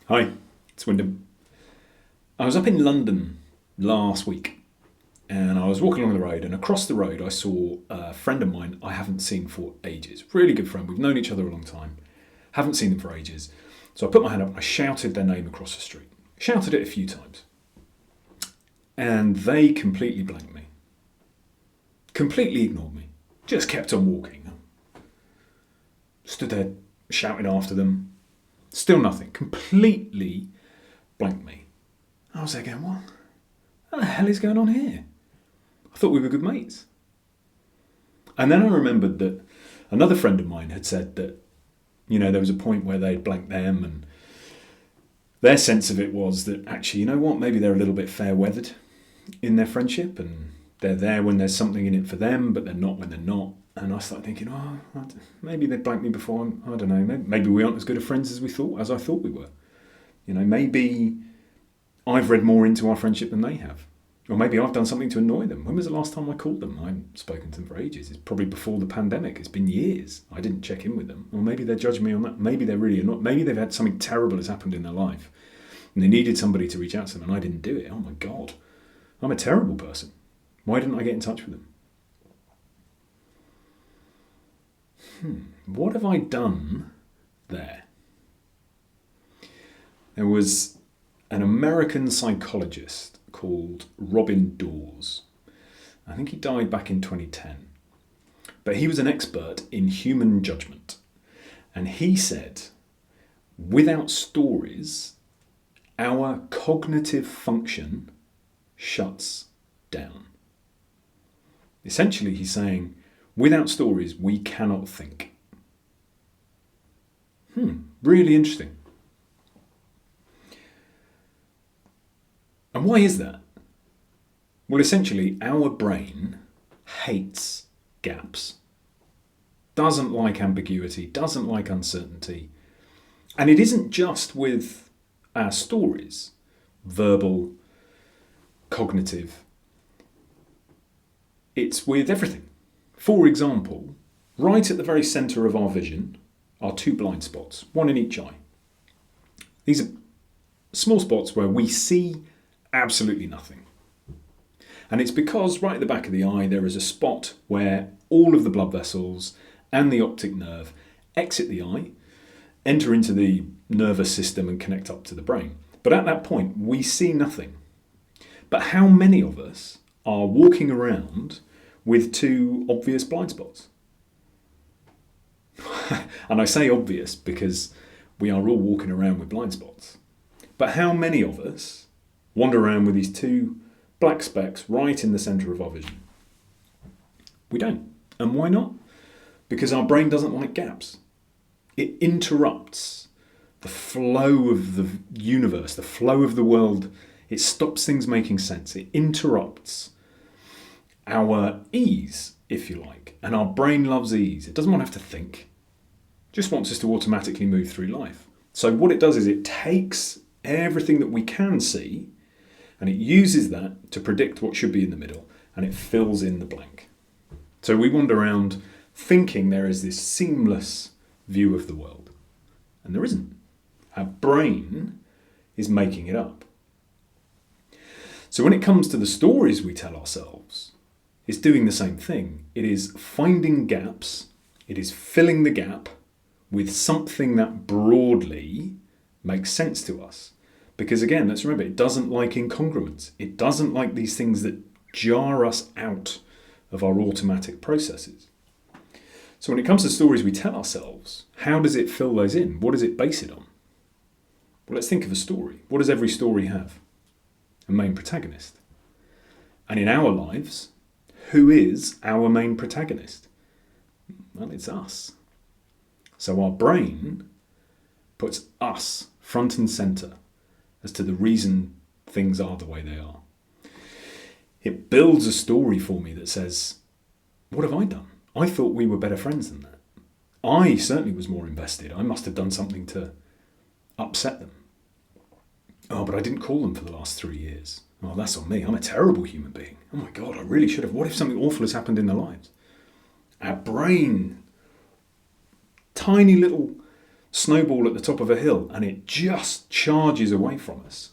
Hi, it's Wyndham. I was up in London last week and I was walking along the road, and across the road I saw a friend of mine I haven't seen for ages. Really good friend. We've known each other a long time. Haven't seen them for ages. So I put my hand up and I shouted their name across the street. Shouted it a few times. And they completely blanked me. Completely ignored me. Just kept on walking. Stood there shouting after them. Still nothing. Completely blanked me. I was there going, what the hell is going on here? I thought we were good mates. And then I remembered that another friend of mine had said that, there was a point where they'd blanked them, and their sense of it was that actually, maybe they're a little bit fair weathered in their friendship, and they're there when there's something in it for them, but they're not when they're not. And I started thinking, maybe they blanked me before. I don't know. Maybe we aren't as good of friends as I thought we were. Maybe I've read more into our friendship than they have. Or maybe I've done something to annoy them. When was the last time I called them? I haven't spoken to them for ages. It's probably before the pandemic. It's been years. I didn't check in with them. Or maybe they're judging me on that. Maybe they're really not. Maybe they've had something terrible has happened in their life and they needed somebody to reach out to them and I didn't do it. Oh my God. I'm a terrible person. Why didn't I get in touch with them? What have I done there? There was an American psychologist called Robin Dawes. I think he died back in 2010. But he was an expert in human judgment. And he said, without stories, our cognitive function shuts down. Essentially, he's saying, without stories, we cannot think. Really interesting. And why is that? Well, essentially, our brain hates gaps, doesn't like ambiguity, doesn't like uncertainty. And it isn't just with our stories, verbal, cognitive. It's with everything. For example, right at the very centre of our vision are two blind spots, one in each eye. These are small spots where we see absolutely nothing. And it's because right at the back of the eye there is a spot where all of the blood vessels and the optic nerve exit the eye, enter into the nervous system and connect up to the brain. But at that point we see nothing. But how many of us are walking around with two obvious blind spots? And I say obvious because we are all walking around with blind spots. But how many of us wander around with these two black specks right in the centre of our vision? We don't. And why not? Because our brain doesn't like gaps. It interrupts the flow of the universe, the flow of the world. It stops things making sense. It interrupts our ease, if you like. And our brain loves ease. It doesn't want to have to think. It just wants us to automatically move through life. So what it does is it takes everything that we can see and it uses that to predict what should be in the middle, and it fills in the blank. So we wander around thinking there is this seamless view of the world. And there isn't. Our brain is making it up. So when it comes to the stories we tell ourselves, it's doing the same thing. It is finding gaps. It is filling the gap with something that broadly makes sense to us. Because again, let's remember, it doesn't like incongruence. It doesn't like these things that jar us out of our automatic processes. So when it comes to stories we tell ourselves, how does it fill those in? What does it base it on? Well, let's think of a story. What does every story have? A main protagonist. And in our lives, who is our main protagonist? Well, it's us. So our brain puts us front and centre as to the reason things are the way they are. It builds a story for me that says, what have I done? I thought we were better friends than that. I certainly was more invested. I must have done something to upset them. Oh, but I didn't call them for the last 3 years. Oh, that's on me. I'm a terrible human being. Oh my God, I really should have. What if something awful has happened in their lives? Our brain, tiny little snowball at the top of a hill and it just charges away from us.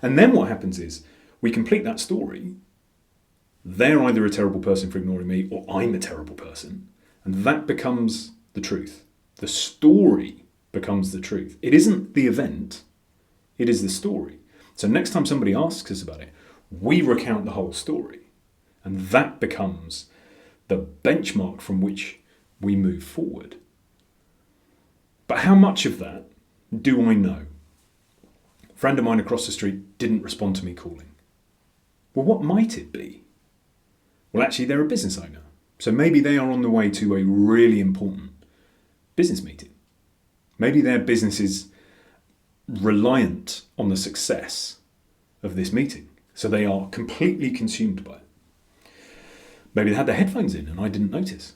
And then what happens is we complete that story. They're either a terrible person for ignoring me or I'm a terrible person. And that becomes the truth. The story becomes the truth. It isn't the event, it is the story. So next time somebody asks us about it, we recount the whole story. And that becomes the benchmark from which we move forward. But how much of that do I know? A friend of mine across the street didn't respond to me calling. Well, what might it be? Well, actually, they're a business owner. So maybe they are on the way to a really important business meeting. Maybe their business is reliant on the success of this meeting. So they are completely consumed by it. Maybe they had their headphones in and I didn't notice.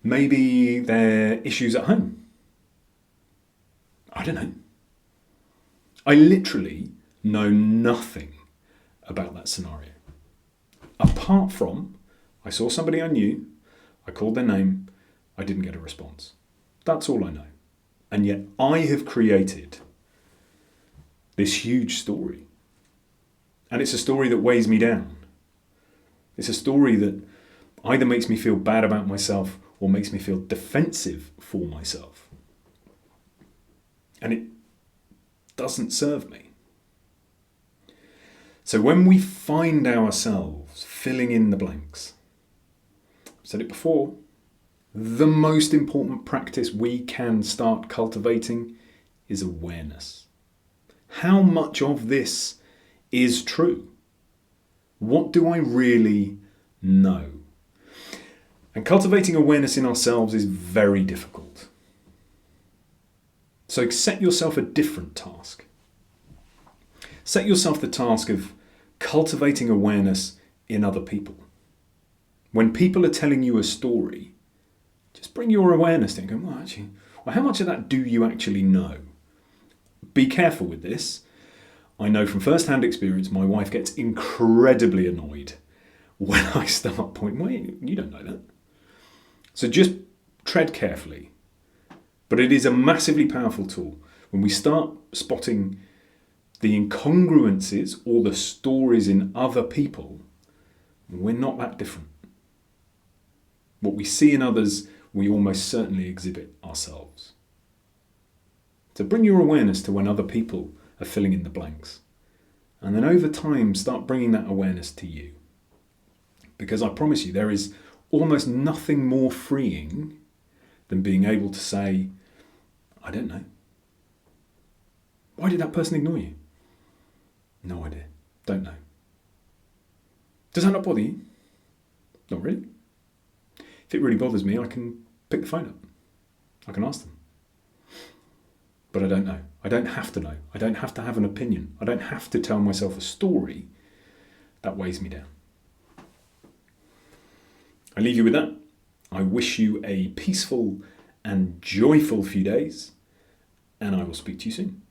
Maybe there are issues at home. I don't know. I literally know nothing about that scenario. Apart from, I saw somebody I knew, I called their name, I didn't get a response. That's all I know. And yet I have created this huge story. And it's a story that weighs me down. It's a story that either makes me feel bad about myself or makes me feel defensive for myself. And it doesn't serve me. So when we find ourselves filling in the blanks, I've said it before, the most important practice we can start cultivating is awareness. How much of this is true? What do I really know? And cultivating awareness in ourselves is very difficult. So set yourself a different task. Set yourself the task of cultivating awareness in other people. When people are telling you a story, just bring your awareness to it and go, well, how much of that do you actually know? Be careful with this. I know from first-hand experience, my wife gets incredibly annoyed when I start pointing, well, you don't know that. So just tread carefully. But it is a massively powerful tool. When we start spotting the incongruences or the stories in other people, we're not that different. What we see in others, we almost certainly exhibit ourselves. So bring your awareness to when other people are filling in the blanks. And then over time, start bringing that awareness to you. Because I promise you, there is almost nothing more freeing than being able to say, I don't know. Why did that person ignore you? No idea. Don't know. Does that not bother you? Not really. If it really bothers me, I can pick the phone up. I can ask them. But I don't know. I don't have to know. I don't have to have an opinion. I don't have to tell myself a story that weighs me down. I leave you with that. I wish you a peaceful and joyful few days, and I will speak to you soon.